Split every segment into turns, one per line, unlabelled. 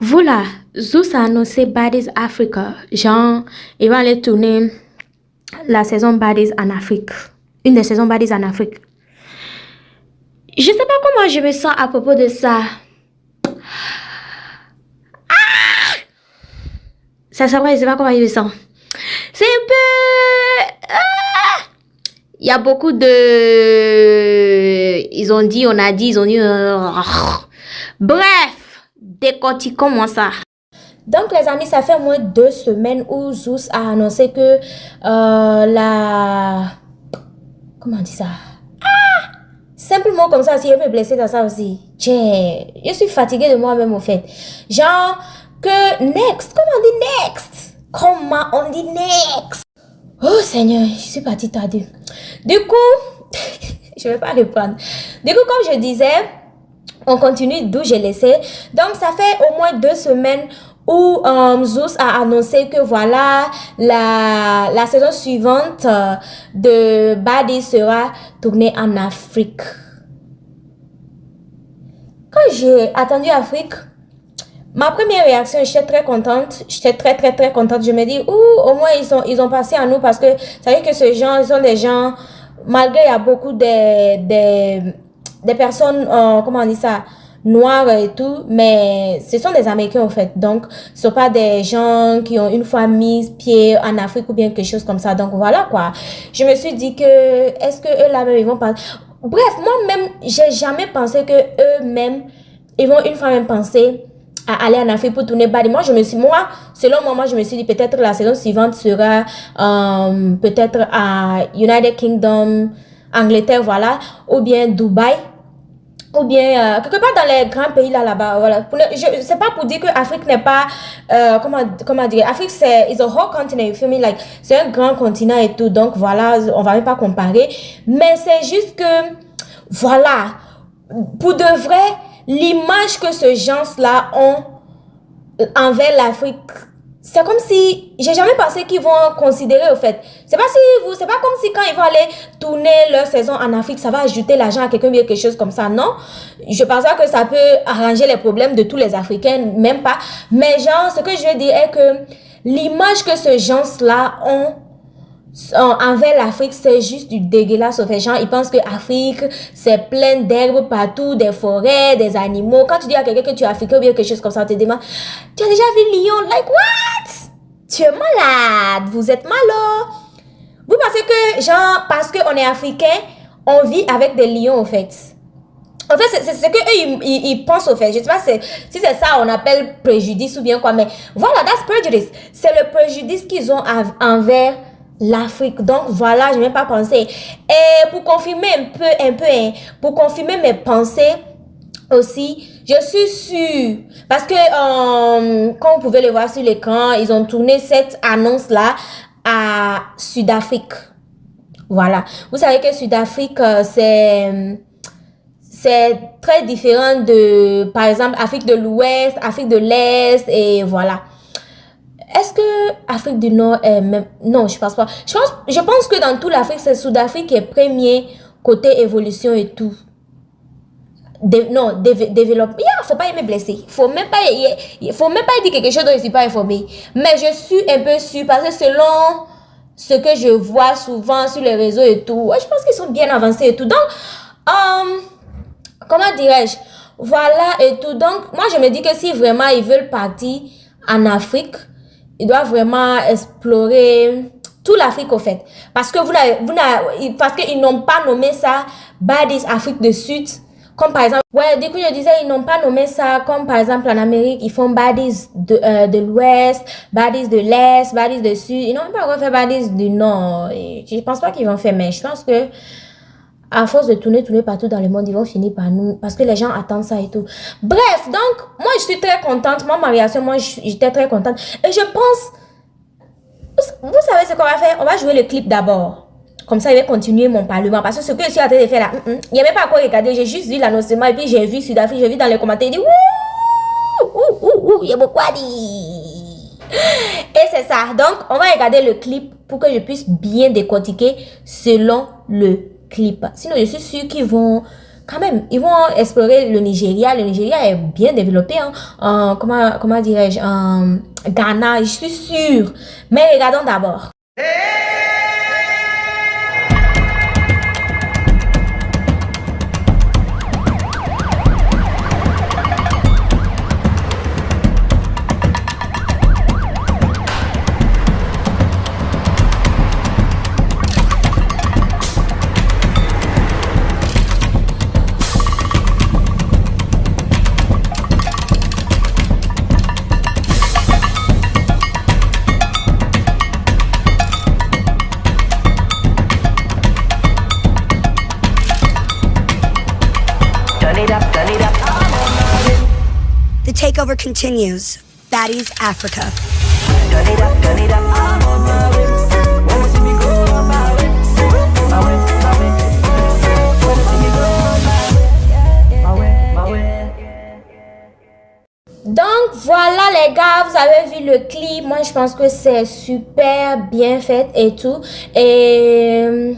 Voilà, Zeus a annoncé Baddies Africa. Genre, il va aller tourner la saison Baddies en Afrique. Une des saisons Baddies en Afrique. Je sais pas comment je me sens à propos de ça. Ça c'est vrai, je sais pas comment je me sens. C'est un peu... Il y a beaucoup de... Ils ont dit, on a dit, ils ont dit... Bref, décortiquons-moi ça. Donc les amis, ça fait au moins 2 semaines où Zeus a annoncé que la... Comment on dit ça? Simplement comme ça, si je me blesser dans ça aussi. Tiens, je suis fatiguée de moi-même au fait. Genre que next, comment on dit next? Comment on dit next? Oh Seigneur, je suis partie tarder. Du coup, je vais pas reprendre. Du coup, comme je disais, on continue d'où j'ai laissé. Donc, ça fait au moins 2 semaines où Zeus a annoncé que voilà, la saison suivante de Baddies sera tournée en Afrique. Quand j'ai attendu Afrique, ma première réaction, j'étais très contente. J'étais très contente. Je me dis, au moins ils ont passé à nous parce que ça veut dire que ces gens, ils sont des gens, malgré il y a beaucoup des personnes, comment on dit ça, noires et tout, mais ce sont des Américains en fait. Donc, ce sont pas des gens qui ont une fois mis pied en Afrique ou bien quelque chose comme ça. Donc, voilà quoi. Je me suis dit que, est-ce que eux là-même, ils vont pas... Bref, moi-même, j'ai jamais pensé que eux-mêmes, ils vont une fois même penser à aller en Afrique pour tourner Baddies. Selon moi, je me suis dit peut-être la saison suivante sera peut-être à United Kingdom, Angleterre, voilà, ou bien Dubaï, ou bien quelque part dans les grands pays là-bas, voilà. C'est pas pour dire que Afrique n'est pas, comment dire, Afrique it's a whole continent, you feel me, like, c'est un grand continent et tout, donc voilà, on va même pas comparer, mais c'est juste que, voilà, pour de vrai, l'image que ces gens-là ont envers l'Afrique, c'est comme si, j'ai jamais pensé qu'ils vont considérer au fait. C'est pas comme si quand ils vont aller tourner leur saison en Afrique, ça va ajouter l'argent à quelqu'un ou quelque chose comme ça, non. Je pense pas que ça peut arranger les problèmes de tous les Africains, même pas. Mais genre, ce que je veux dire est que l'image que ces gens-là ont envers l'Afrique, c'est juste du dégueulasse. Fait, genre, ils pensent que l'Afrique, c'est plein d'herbes partout, des forêts, des animaux. Quand tu dis à quelqu'un que tu es africain ou bien quelque chose comme ça, on te demande, tu as déjà vu lion? Like, what? Tu es malade. Vous êtes malade. Vous pensez que, genre, parce qu'on est africain, on vit avec des lions, en fait. En fait, c'est ce que eux, ils pensent, au fait. Je sais pas si c'est ça, on appelle préjudice ou bien quoi, mais voilà, that's prejudice. C'est le préjudice qu'ils ont envers l'Afrique. Donc voilà, je n'ai pas pensé. Et pour confirmer un peu, hein, pour confirmer mes pensées aussi, je suis sûre, parce que comme vous pouvez le voir sur l'écran, ils ont tourné cette annonce-là à Sud-Afrique. Voilà. Vous savez que Sud-Afrique, c'est très différent de, par exemple, Afrique de l'Ouest, Afrique de l'Est, et voilà. Est-ce que Afrique du Nord est même... Non, je pense pas. Je pense que dans toute l'Afrique, c'est Sud-Afrique qui est premier côté évolution et tout. Développement. Faut pas me blesser. Faut même pas dire quelque chose dont je suis pas informée. Mais je suis un peu sûre parce que selon ce que je vois souvent sur les réseaux et tout, je pense qu'ils sont bien avancés et tout. Donc, comment dirais-je? Voilà et tout. Donc, moi, je me dis que si vraiment ils veulent partir en Afrique, ils doivent vraiment explorer toute l'Afrique au fait. Parce que parce qu'ils n'ont pas nommé ça Baddies Afrique du Sud. Comme par exemple, du coup je disais, ils n'ont pas nommé ça comme par exemple en Amérique, ils font Baddies de l'Ouest, Baddies de l'Est, Baddies du Sud. Ils n'ont même pas encore fait Baddies du Nord. Et je pense pas qu'ils vont faire, mais je pense que à force de tourner partout dans le monde, ils vont finir par nous, parce que les gens attendent ça et tout. Bref, donc, moi, je suis très contente. Moi, ma réaction, j'étais très contente. Et je pense, vous savez ce qu'on va faire? On va jouer le clip d'abord. Comme ça, il va continuer mon parlement. Parce que ce que je suis en train de faire là, il n'y avait pas à quoi regarder. J'ai juste vu l'annoncement et puis j'ai vu Sud-Afrique, j'ai vu dans les commentaires, il dit, ouh, il y a beaucoup à dire. Et c'est ça. Donc, on va regarder le clip pour que je puisse bien décortiquer selon le clip. Sinon, je suis sûre qu'ils vont quand même, ils vont explorer le Nigeria. Le Nigeria est bien développé. Hein. Comment dirais-je? Ghana, je suis sûre. Mais regardons d'abord.
The takeover continues. Baddies Africa.
Donc voilà les gars, vous avez vu le clip. Moi je pense que c'est super bien fait et tout. Et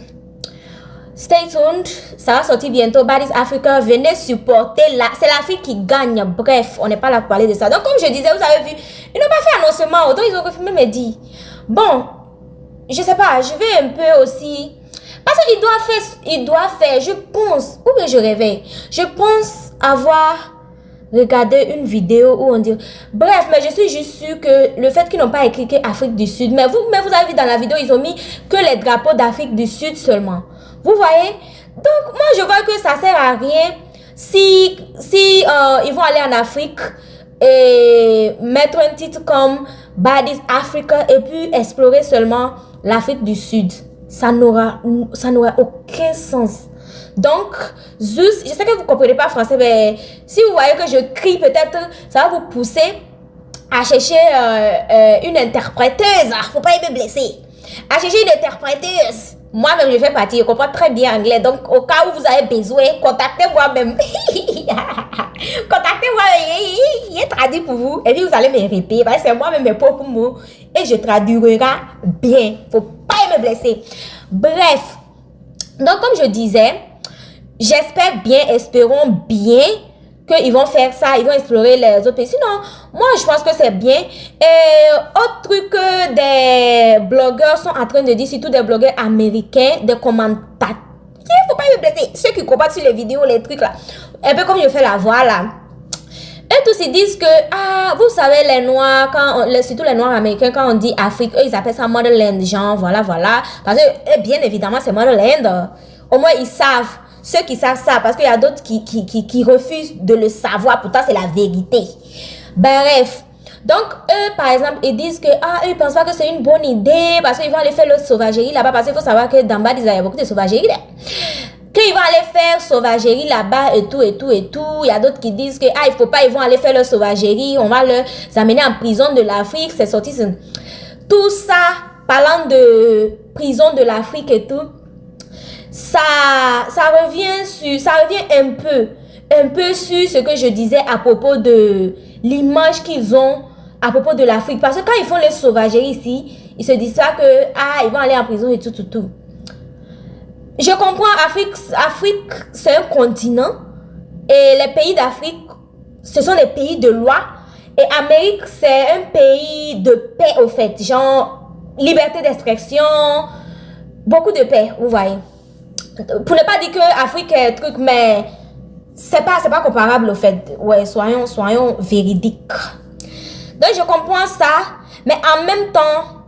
stay tuned, ça va sortir bientôt. Baddies Africa, venez supporter là. C'est l'Afrique qui gagne. Bref, on n'est pas là pour parler de ça. Donc comme je disais, vous avez vu, ils n'ont pas fait annoncement. Donc ils ont refilmé me dit. Bon, je sais pas, je vais un peu aussi. Parce qu'il doit faire, je pense, ou bien je rêvais. Je pense avoir regardé une vidéo où on dit. Bref, mais je suis juste sûre que le fait qu'ils n'ont pas écrit Afrique du Sud. Mais vous avez vu dans la vidéo, ils ont mis que les drapeaux d'Afrique du Sud seulement. Vous voyez? Donc, moi, je vois que ça sert à rien si ils vont aller en Afrique et mettre un titre comme Baddies Africa et puis explorer seulement l'Afrique du Sud. Ça n'aura aucun sens. Donc, juste, je sais que vous ne comprenez pas français, mais si vous voyez que je crie, peut-être, ça va vous pousser à chercher une interpréteuse. Ah, faut pas me blesser. À chercher une interpréteuse. Moi-même, je fais partie, je comprends très bien anglais. Donc, au cas où vous avez besoin, contactez-moi même. Contactez-moi, il est traduit pour vous. Et puis, vous allez me répéter. C'est moi-même mes propres mots. Et je traduirai bien. Faut pas me blesser. Bref. Donc, comme je disais, j'espère bien, espérons bien qu'ils vont faire ça, ils vont explorer les autres pays. Sinon, moi, je pense que c'est bien. Et autre truc que des blogueurs sont en train de dire, surtout des blogueurs américains, des commentateurs. Il faut pas me blesser. Ceux qui commentent sur les vidéos, les trucs là. Un peu comme je fais la voix là. Et tous ils disent que, vous savez, les noirs, surtout les noirs américains, quand on dit Afrique, eux, ils appellent ça motherland, genre, voilà. Parce que, bien évidemment, c'est motherland. Au moins, ils savent. Ceux qui savent ça, parce qu'il y a d'autres qui refusent de le savoir. Pourtant, c'est la vérité. Bref. Donc, eux, par exemple, ils disent que, eux, ils pensent pas que c'est une bonne idée, parce qu'ils vont aller faire leur sauvagerie là-bas, parce qu'il faut savoir que dans bas, il y a beaucoup de sauvagerie là. Qu'ils vont aller faire sauvagerie là-bas et tout. Il y a d'autres qui disent que, il faut pas, ils vont aller faire leur sauvagerie, on va les amener en prison de l'Afrique, c'est sorti. Tout ça, parlant de prison de l'Afrique et tout, ça revient un peu sur ce que je disais à propos de l'image qu'ils ont à propos de l'Afrique. Parce que quand ils font les sauvageries ici, ils se disent pas que, ils vont aller en prison et tout. Je comprends, Afrique, c'est un continent. Et les pays d'Afrique, ce sont des pays de loi. Et Amérique, c'est un pays de paix, au fait. Genre, liberté d'expression, beaucoup de paix, vous voyez. Pour ne pas dire que Afrique est truc, mais c'est pas comparable, au fait. Ouais, soyons véridiques. Donc, je comprends ça. Mais en même temps,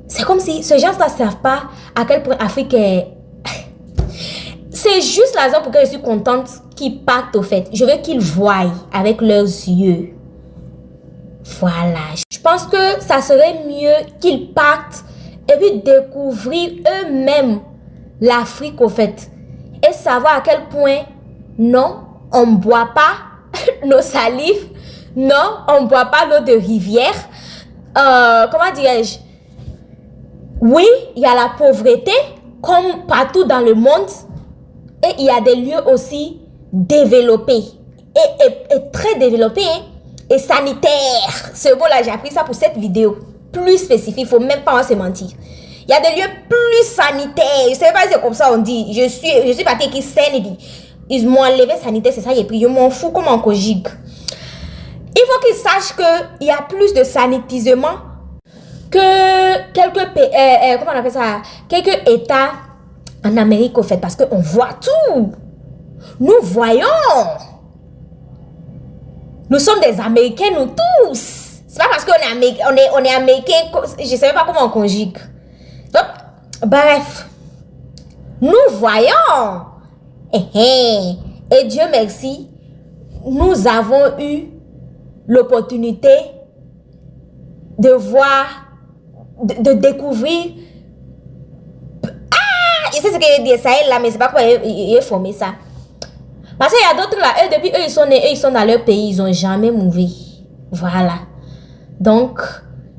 c'est comme si ces gens ne savent pas à quel point l'Afrique est... C'est juste la raison pour laquelle je suis contente qu'ils partent, au fait. Je veux qu'ils voient avec leurs yeux. Voilà. Je pense que ça serait mieux qu'ils partent et puis découvrir eux-mêmes l'Afrique, au fait. Et savoir à quel point, non, on ne boit pas nos salives. Non, on ne boit pas l'eau de rivière. Comment dirais-je? Oui, il y a la pauvreté, comme partout dans le monde. Et il y a des lieux aussi développés. Et très développés. Hein, et sanitaires. Ce mot-là, j'ai appris ça pour cette vidéo. Plus spécifique, il ne faut même pas se mentir. Il y a des lieux plus sanitaires. Je ne sais pas si c'est comme ça on dit. Je suis partie qui sanity. Ils m'ont enlevé sanitaire, c'est ça, j'ai pris. Je m'en fous comme en Cogic. Il faut qu'ils sachent qu'il y a plus de sanitisement que quelques pays, comment on appelle ça, quelques États en Amérique au fait, parce qu'on voit tout. Nous voyons. Nous sommes des Américains, nous tous. C'est pas parce qu'on est Américain, on est Américain, je sais même pas comment on conjugue. Donc, bref, nous voyons. Et Dieu merci, nous avons eu l'opportunité de voir, de découvrir. Ah, je sais ce que je dis ça là, mais c'est pas quoi il est formé ça. Parce qu'il y a d'autres là, eux, depuis eux, ils sont nés, eux, ils sont dans leur pays, ils n'ont jamais mouvé. Voilà. Donc,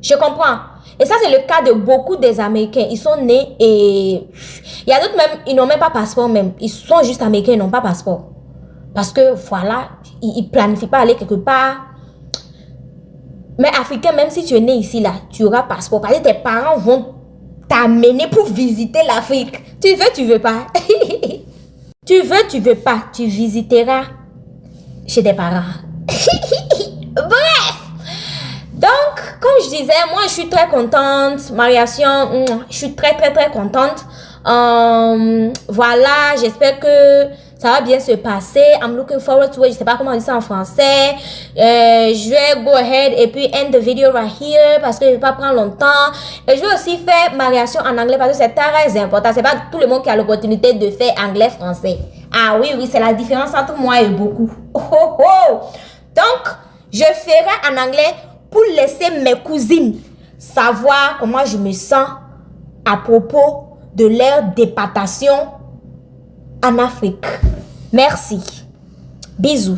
je comprends. Et ça, c'est le cas de beaucoup des Américains. Ils sont nés et il y a d'autres même, ils n'ont même pas passeport même. Ils sont juste Américains, ils n'ont pas passeport. Parce que, voilà, ils ne planifient pas aller quelque part. Mais Africain, même si tu es né ici, là, tu auras passeport. Parce que tes parents vont t'amener pour visiter l'Afrique. Tu veux pas. Tu veux pas, tu visiteras chez tes parents. Bref. Donc, comme je disais, moi, je suis très contente. Mariation, je suis très contente. Voilà, j'espère que ça va bien se passer. I'm looking forward to it. Je sais pas comment on dit ça en français. Je vais go ahead et puis end the video right here parce que je vais pas prendre longtemps. Et je vais aussi faire mariation en anglais parce que c'est très important. C'est pas tout le monde qui a l'opportunité de faire anglais-français. Ah oui, c'est la différence entre moi et beaucoup. Donc, je ferai en anglais pour laisser mes cousines savoir comment je me sens à propos de leur départation en Afrique. Merci. Bisous.